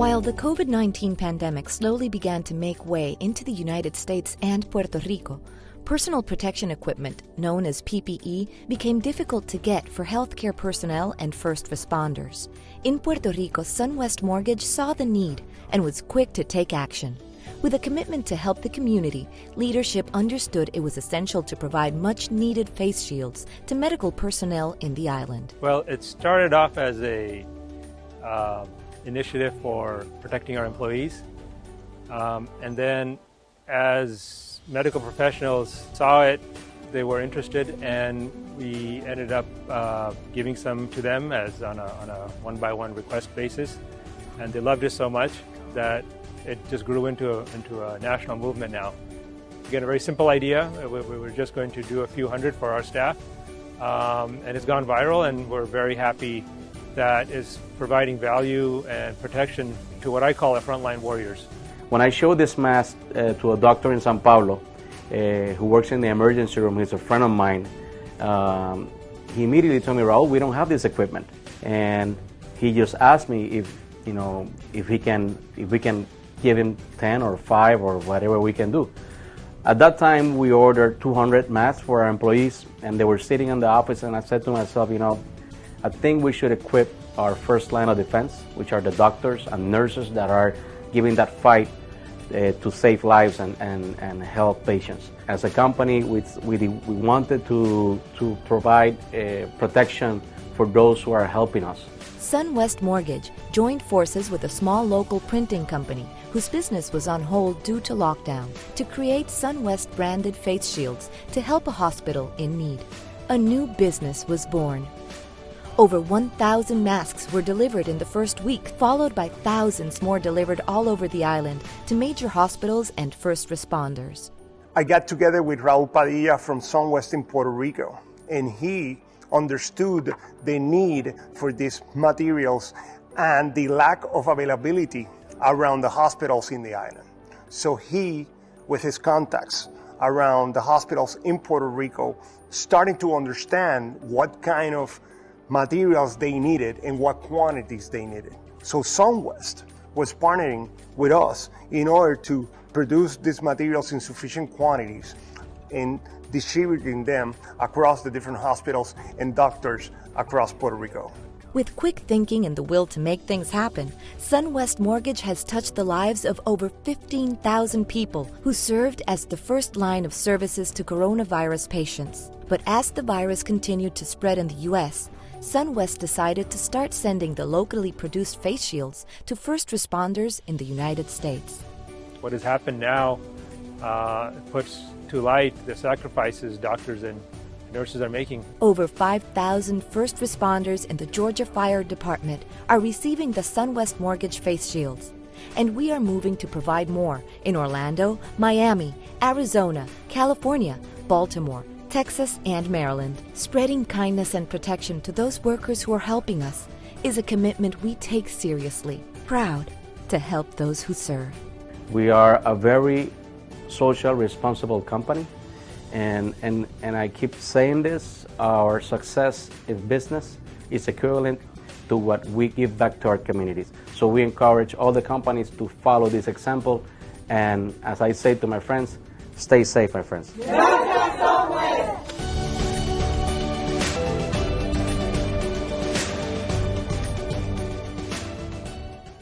While the COVID-19 pandemic slowly began to make way into the United States and Puerto Rico, personal protection equipment, known as PPE, became difficult to get for healthcare personnel and first responders. In Puerto Rico, SunWest Mortgage saw the need and was quick to take action. With a commitment to help the community, leadership understood it was essential to provide much-needed face shields to medical personnel in the island. Well, it started off as a initiative for protecting our employees, and then as medical professionals saw it, they were interested, and we ended up giving some to them as on a one-by-one request basis, and they loved it so much that it just grew into a national movement now. Again, a very simple idea. We were just going to do a few hundred for our staff, and it's gone viral, and we're very happy that is providing value and protection to what I call our frontline warriors. When I showed this mask to a doctor in São Paulo who works in the emergency room, he's a friend of mine, he immediately told me, Raul, we don't have this equipment. And he just asked me if we can give him 10 or 5 or whatever we can do. At that time, we ordered 200 masks for our employees, and they were sitting in the office, and I said to myself, I think we should equip our first line of defense, which are the doctors and nurses that are giving that fight to save lives and help patients. As a company, we wanted to provide protection for those who are helping us. SunWest Mortgage joined forces with a small local printing company whose business was on hold due to lockdown to create SunWest branded face shields to help a hospital in need. A new business was born. Over 1,000 masks were delivered in the first week, followed by thousands more delivered all over the island to major hospitals and first responders. I got together with Raul Padilla from SunWest in Puerto Rico, and he understood the need for these materials and the lack of availability around the hospitals in the island. So he, with his contacts around the hospitals in Puerto Rico, starting to understand what kind of materials they needed and what quantities they needed. So SunWest was partnering with us in order to produce these materials in sufficient quantities and distributing them across the different hospitals and doctors across Puerto Rico. With quick thinking and the will to make things happen, SunWest Mortgage has touched the lives of over 15,000 people who served as the first line of services to coronavirus patients. But as the virus continued to spread in the U.S., SunWest decided to start sending the locally produced face shields to first responders in the United States. What has happened now puts to light the sacrifices doctors and nurses are making. Over 5,000 first responders in the Georgia Fire Department are receiving the SunWest Mortgage face shields. And we are moving to provide more in Orlando, Miami, Arizona, California, Baltimore, Texas, and Maryland. Spreading kindness and protection to those workers who are helping us is a commitment we take seriously, proud to help those who serve. We are a very social, responsible company, and I keep saying this, our success in business is equivalent to what we give back to our communities. So we encourage all the companies to follow this example, and as I say to my friends, stay safe, my friends. Gracias,